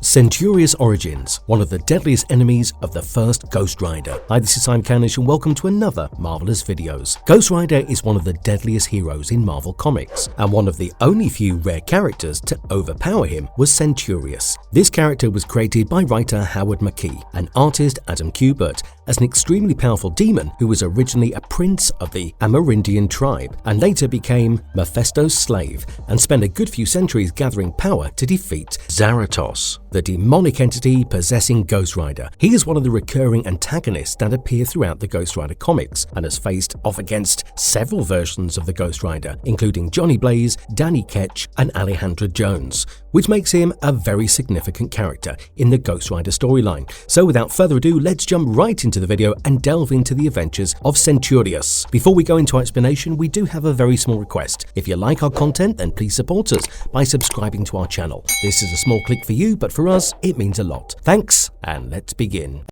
Centurious Origins, one of the deadliest enemies of the first Ghost Rider. Hi, this is Simon Canish and welcome to another Marvelous Videos. Ghost Rider is one of the deadliest heroes in Marvel Comics, and one of the only few rare characters to overpower him was Centurious. This character was created by writer Howard McKee and artist Adam Kubert as an extremely powerful demon who was originally a prince of the Amerindian tribe and later became Mephisto's slave and spent a good few centuries gathering power to defeat Zaratos, the demonic entity possessing Ghost Rider. He is one of the recurring antagonists that appear throughout the Ghost Rider comics and has faced off against several versions of the Ghost Rider, including Johnny Blaze, Danny Ketch, and Alejandra Jones, which makes him a very significant character in the Ghost Rider storyline. So without further ado, let's jump right into the video and delve into the adventures of Centurious. Before we go into our explanation, we do have a very small request. If you like our content, then please support us by subscribing to our channel. This is a small click for you, but for us, it means a lot. Thanks, and let's begin.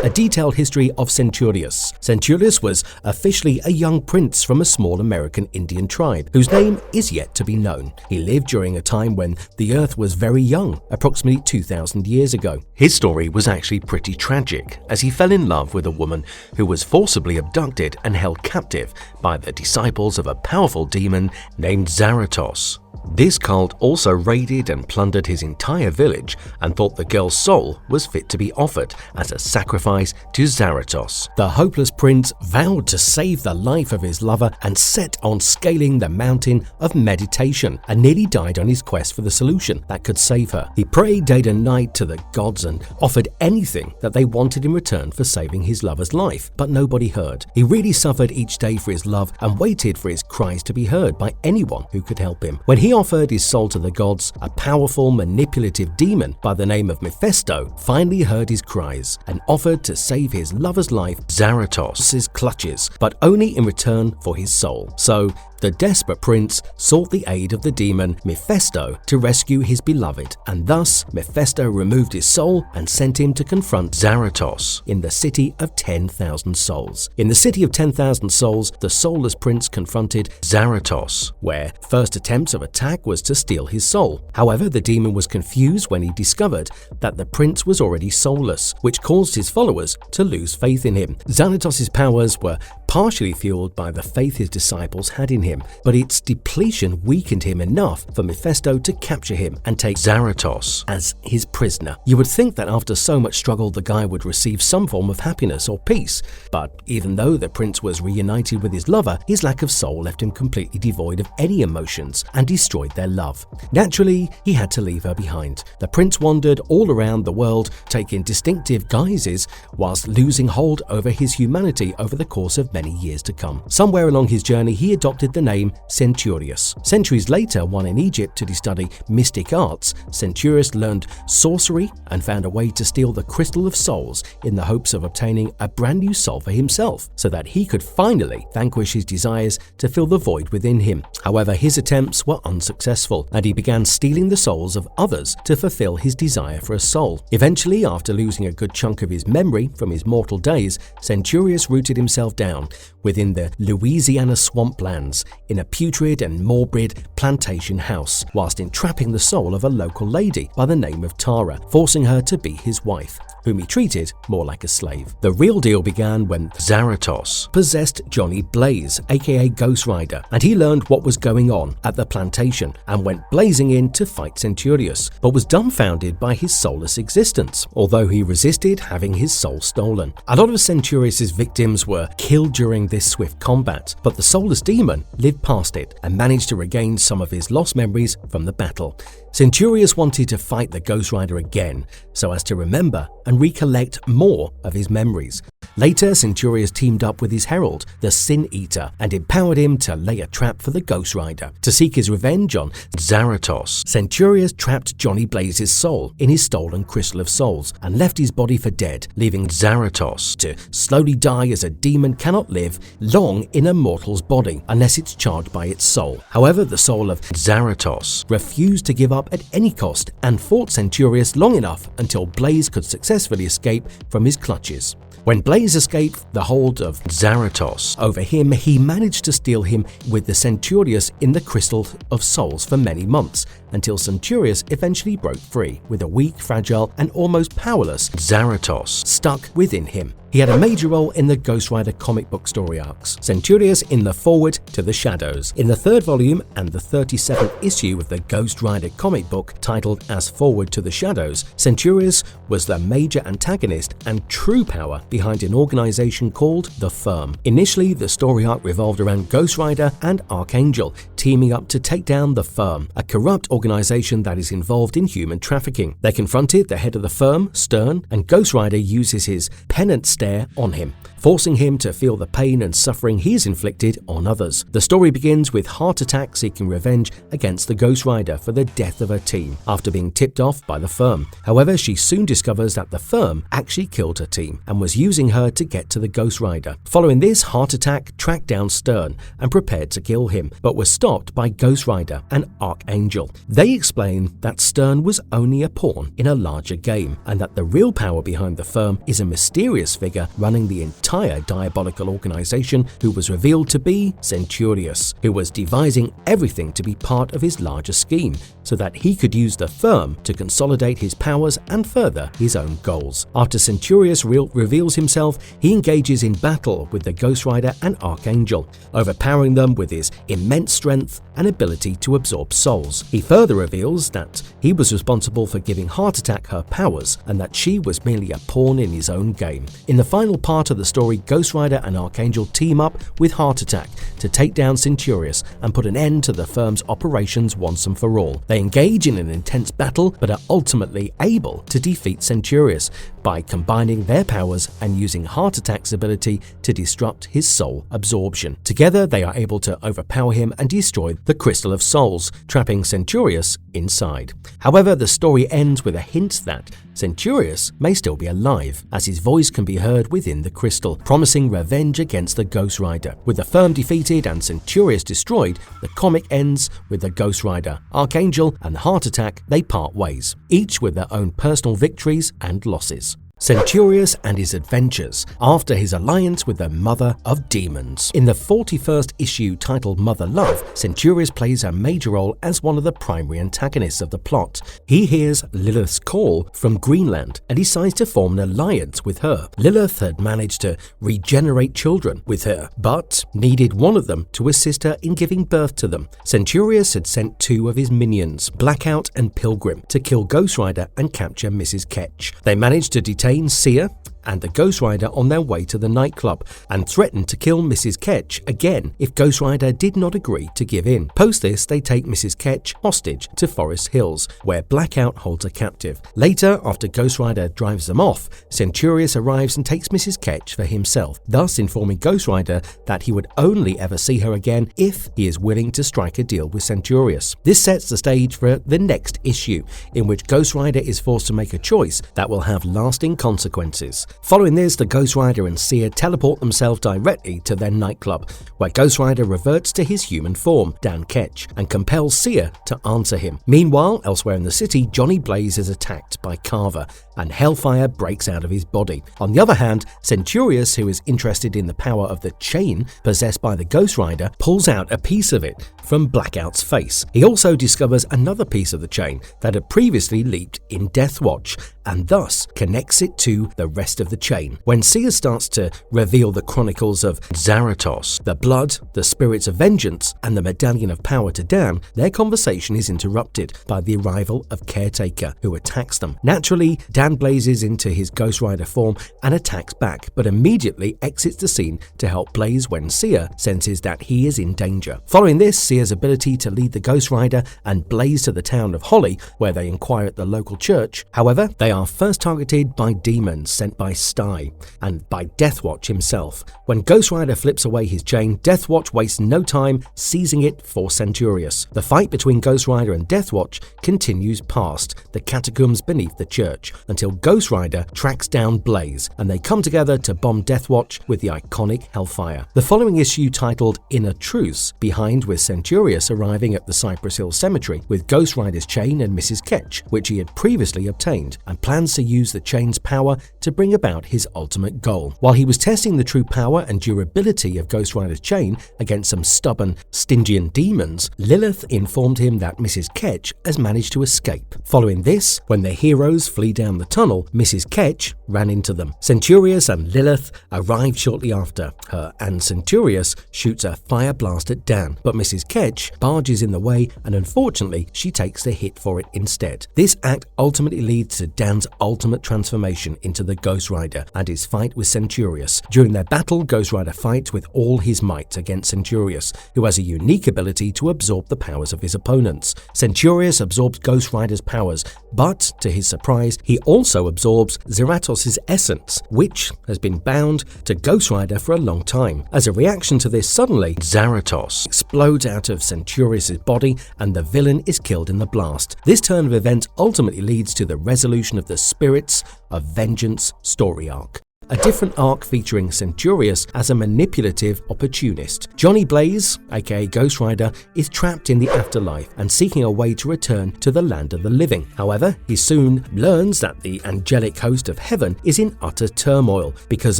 A detailed history of Centurious. Centurious was officially a young prince from a small American Indian tribe, whose name is yet to be known. He lived during a time when the Earth was very young, approximately 2,000 years ago. His story was actually pretty tragic, as he fell in love with a woman who was forcibly abducted and held captive by the disciples of a powerful demon named Zaratos. This cult also raided and plundered his entire village and thought the girl's soul was fit to be offered as a sacrifice to Zaratos. The hopeless prince vowed to save the life of his lover and set on scaling the mountain of meditation and nearly died on his quest for the solution that could save her. He prayed day and night to the gods and offered anything that they wanted in return for saving his lover's life, but nobody heard. He really suffered each day for his love and waited for his cries to be heard by anyone who could help him. When he offered his soul to the gods, a powerful, manipulative demon by the name of Mephisto finally heard his cries and offered to save his lover's life, Zaratos' clutches, but only in return for his soul. So the desperate prince sought the aid of the demon Mephisto to rescue his beloved, and thus Mephisto removed his soul and sent him to confront Zaratos in the City of 10,000 Souls. In the City of 10,000 Souls, the soulless prince confronted Zaratos, where first attempts of attack was to steal his soul. However, the demon was confused when he discovered that the prince was already soulless, which caused his followers to lose faith in him. Zaratos' powers were partially fueled by the faith his disciples had in him, but its depletion weakened him enough for Mephisto to capture him and take Zaratos as his prisoner. You would think that after so much struggle the guy would receive some form of happiness or peace, but even though the prince was reunited with his lover, his lack of soul left him completely devoid of any emotions and destroyed their love. Naturally, he had to leave her behind. The prince wandered all around the world, taking distinctive guises whilst losing hold over his humanity over the course of many years to come. Somewhere along his journey, he adopted the name Centurious. Centuries later, while in Egypt to study mystic arts, Centurious learned sorcery and found a way to steal the Crystal of Souls in the hopes of obtaining a brand new soul for himself, so that he could finally vanquish his desires to fill the void within him. However, his attempts were unsuccessful, and he began stealing the souls of others to fulfill his desire for a soul. Eventually, after losing a good chunk of his memory from his mortal days, Centurious rooted himself down within the Louisiana swamplands in a putrid and morbid plantation house, whilst entrapping the soul of a local lady by the name of Tara, forcing her to be his wife, whom he treated more like a slave. The real deal began when Zaratos possessed Johnny Blaze, aka Ghost Rider, and he learned what was going on at the plantation and went blazing in to fight Centurious, but was dumbfounded by his soulless existence, although he resisted having his soul stolen. A lot of Centurious' victims were killed during this swift combat, but the soulless demon lived past it and managed to regain some of his lost memories from the battle. Centurious wanted to fight the Ghost Rider again, so as to remember and recollect more of his memories. Later, Centurious teamed up with his herald, the Sin Eater, and empowered him to lay a trap for the Ghost Rider. To seek his revenge on Zaratos, Centurious trapped Johnny Blaze's soul in his stolen Crystal of Souls and left his body for dead, leaving Zaratos to slowly die, as a demon cannot live long in a mortal's body unless it's charged by its soul. However, the soul of Zaratos refused to give up at any cost and fought Centurious long enough until Blaze could successfully escape from his clutches. When Blaze escaped the hold of Zaratos over him, he managed to steal him with the Centurius in the Crystal of Souls for many months, until Centurius eventually broke free, with a weak, fragile, and almost powerless Zaratos stuck within him. He had a major role in the Ghost Rider comic book story arcs, Centurius in the Forward to the Shadows. In the 3rd volume and the 37th issue of the Ghost Rider comic book, titled as Forward to the Shadows, Centurius was the major antagonist and true power behind an organization called the Firm. Initially, the story arc revolved around Ghost Rider and Archangel teaming up to take down the Firm, a corrupt organization that is involved in human trafficking. They confronted the head of the Firm, Stern, and Ghost Rider uses his penance stare on him, forcing him to feel the pain and suffering he's inflicted on others. The story begins with Heartattack seeking revenge against the Ghost Rider for the death of her team after being tipped off by the Firm. However, she soon discovers that the Firm actually killed her team and was using her to get to the Ghost Rider. Following this, Heartattack tracked down Stern and prepared to kill him, but was stopped by Ghost Rider and Archangel. They explain that Stern was only a pawn in a larger game, and that the real power behind the Firm is a mysterious figure running the entire diabolical organization, who was revealed to be Centurius, who was devising everything to be part of his larger scheme so that he could use the Firm to consolidate his powers and further his own goals. After Centurius reveals himself, he engages in battle with the Ghost Rider and Archangel, overpowering them with his immense strength and ability to absorb souls. He further reveals that he was responsible for giving Heartattack her powers and that she was merely a pawn in his own game. In the final part of the story, Ghost Rider and Archangel team up with Heartattack to take down Centurius and put an end to the Firm's operations once and for all. They engage in an intense battle, but are ultimately able to defeat Centurius by combining their powers and using Heartattack's ability to disrupt his soul absorption. Together, they are able to overpower him and destroy the Crystal of Souls, trapping Centurius inside. However, the story ends with a hint that Centurius may still be alive, as his voice can be heard within the crystal, promising revenge against the Ghost Rider. With the Firm defeated and Centurius destroyed, the comic ends with the Ghost Rider, Archangel, and Heartattack. They part ways, each with their own personal victories and losses. Centurius and his adventures after his alliance with the Mother of Demons. In the 41st issue titled Mother Love, Centurius plays a major role as one of the primary antagonists of the plot. He hears Lilith's call from Greenland and decides to form an alliance with her. Lilith had managed to regenerate children with her, but needed one of them to assist her in giving birth to them. Centurius had sent 2 of his minions, Blackout and Pilgrim, to kill Ghost Rider and capture Mrs. Ketch. They managed to detain Seer and the Ghost Rider on their way to the nightclub and threatened to kill Mrs. Ketch again if Ghost Rider did not agree to give in. Post this, they take Mrs. Ketch hostage to Forest Hills, where Blackout holds her captive. Later, after Ghost Rider drives them off, Centurius arrives and takes Mrs. Ketch for himself, thus informing Ghost Rider that he would only ever see her again if he is willing to strike a deal with Centurius. This sets the stage for the next issue, in which Ghost Rider is forced to make a choice that will have lasting consequences. Following this, the Ghost Rider and Seer teleport themselves directly to their nightclub, where Ghost Rider reverts to his human form, Dan Ketch, and compels Seer to answer him. Meanwhile, elsewhere in the city, Johnny Blaze is attacked by Carver, and hellfire breaks out of his body. On the other hand, Centurius, who is interested in the power of the chain possessed by the Ghost Rider, pulls out a piece of it from Blackout's face. He also discovers another piece of the chain that had previously leaked in Deathwatch, and thus connects it to the rest of the chain. When Seer starts to reveal the chronicles of Zaratos, the blood, the spirits of vengeance, and the medallion of power to Dan, their conversation is interrupted by the arrival of Caretaker, who attacks them. Naturally, Dan blazes into his Ghost Rider form and attacks back, but immediately exits the scene to help Blaze when Seer senses that he is in danger. Following this, Seer's ability to lead the Ghost Rider and Blaze to the town of Holly, where they inquire at the local church. However, they are first targeted by demons sent by Sty and by Deathwatch himself. When Ghost Rider flips away his chain, Deathwatch wastes no time seizing it for Centurius. The fight between Ghost Rider and Deathwatch continues past the catacombs beneath the church until Ghost Rider tracks down Blaze, and they come together to bomb Deathwatch with the iconic Hellfire. The following issue, titled Inner Truce, behind with Centurius arriving at the Cypress Hill Cemetery with Ghost Rider's chain and Mrs. Ketch, which he had previously obtained, and plans to use the chain's power to bring about his ultimate goal. While he was testing the true power and durability of Ghost Rider's chain against some stubborn Stygian demons, Lilith informed him that Mrs. Ketch has managed to escape. Following this, when the heroes flee down the tunnel, Mrs. Ketch ran into them. Centurius and Lilith arrived shortly after her, and Centurius shoots a fire blast at Dan, but Mrs. Ketch barges in the way, and unfortunately she takes the hit for it instead. This act ultimately leads to Dan's ultimate transformation into the Ghost Rider and his fight with Centurius. During their battle, Ghost Rider fights with all his might against Centurius, who has a unique ability to absorb the powers of his opponents. Centurius absorbs Ghost Rider's powers, but to his surprise, he also absorbs Zaratos' essence, which has been bound to Ghost Rider for a long time. As a reaction to this, suddenly Zaratos explodes out of Centurius' body and the villain is killed in the blast. This turn of events ultimately leads to the resolution of the Spirits of Vengeance story arc. A different arc featuring Centurius as a manipulative opportunist. Johnny Blaze, aka Ghost Rider, is trapped in the afterlife and seeking a way to return to the land of the living. However, he soon learns that the angelic host of heaven is in utter turmoil because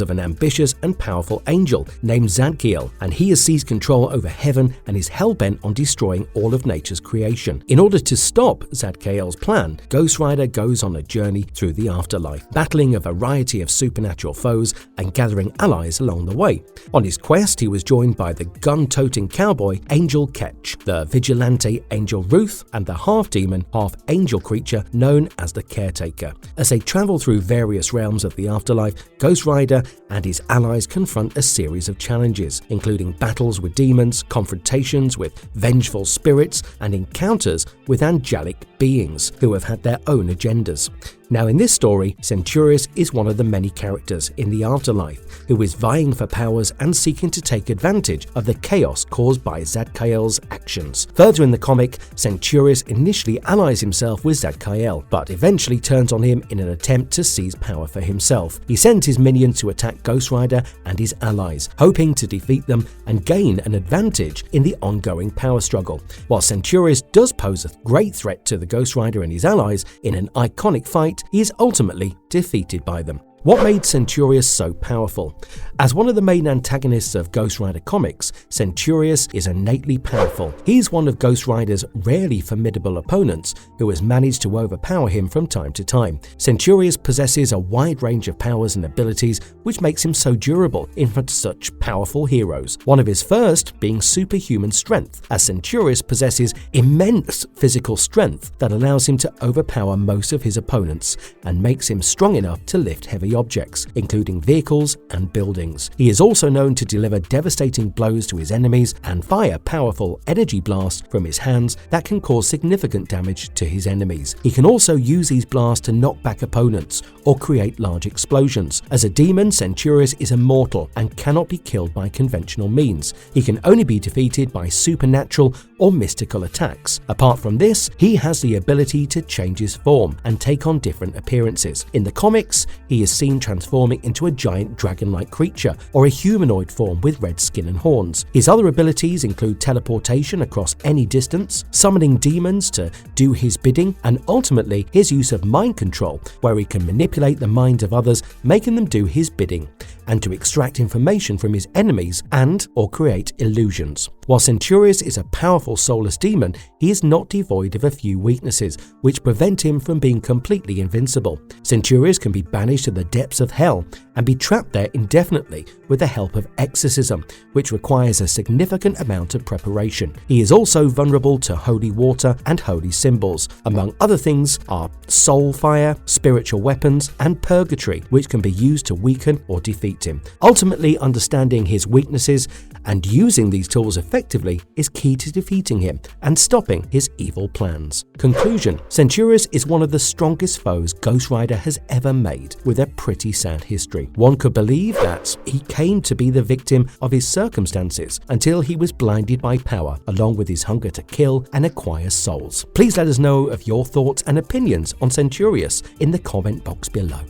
of an ambitious and powerful angel named Zadkiel, and he has seized control over heaven and is hell-bent on destroying all of nature's creation. In order to stop Zadkiel's plan, Ghost Rider goes on a journey through the afterlife, battling a variety of supernatural foes and gathering allies along the way. On his quest, he was joined by the gun-toting cowboy Angel Ketch, the vigilante Angel Ruth, and the half-demon, half-angel creature known as the Caretaker. As they travel through various realms of the afterlife, Ghost Rider and his allies confront a series of challenges, including battles with demons, confrontations with vengeful spirits, and encounters with angelic beings who have had their own agendas. Now, in this story, Centurius is one of the many characters in the afterlife who is vying for powers and seeking to take advantage of the chaos caused by Zadkiel's actions. Further in the comic, Centurius initially allies himself with Zadkiel, but eventually turns on him in an attempt to seize power for himself. He sends his minions to attack Ghost Rider and his allies, hoping to defeat them and gain an advantage in the ongoing power struggle. While Centurius does pose a great threat to the Ghost Rider and his allies in an iconic fight, he is ultimately defeated by them. What made Centurius so powerful? As one of the main antagonists of Ghost Rider comics, Centurius is innately powerful. He's one of Ghost Rider's rarely formidable opponents who has managed to overpower him from time to time. Centurius possesses a wide range of powers and abilities which makes him so durable in front of such powerful heroes. One of his first being superhuman strength, as Centurius possesses immense physical strength that allows him to overpower most of his opponents and makes him strong enough to lift heavy objects, including vehicles and buildings. He is also known to deliver devastating blows to his enemies and fire powerful energy blasts from his hands that can cause significant damage to his enemies. He can also use these blasts to knock back opponents or create large explosions. As a demon, Centurius is immortal and cannot be killed by conventional means. He can only be defeated by supernatural or mystical attacks. Apart from this, he has the ability to change his form and take on different appearances. In the comics, he is seen transforming into a giant dragon-like creature or a humanoid form with red skin and horns. His other abilities include teleportation across any distance, summoning demons to do his bidding, and ultimately his use of mind control, where he can manipulate the minds of others, making them do his bidding, and to extract information from his enemies and or create illusions. While Centurius is a powerful soulless demon, he is not devoid of a few weaknesses, which prevent him from being completely invincible. Centurius can be banished to the depths of hell and be trapped there indefinitely with the help of exorcism, which requires a significant amount of preparation. He is also vulnerable to holy water and holy symbols. Among other things are soul fire, spiritual weapons, and purgatory, which can be used to weaken or defeat him. Ultimately, understanding his weaknesses and using these tools effectively is key to defeating him and stopping his evil plans. Conclusion: Centurius is one of the strongest foes Ghost Rider has ever made, with a pretty sad history. One could believe that he came to be the victim of his circumstances until he was blinded by power, along with his hunger to kill and acquire souls. Please let us know of your thoughts and opinions on Centurius in the comment box below.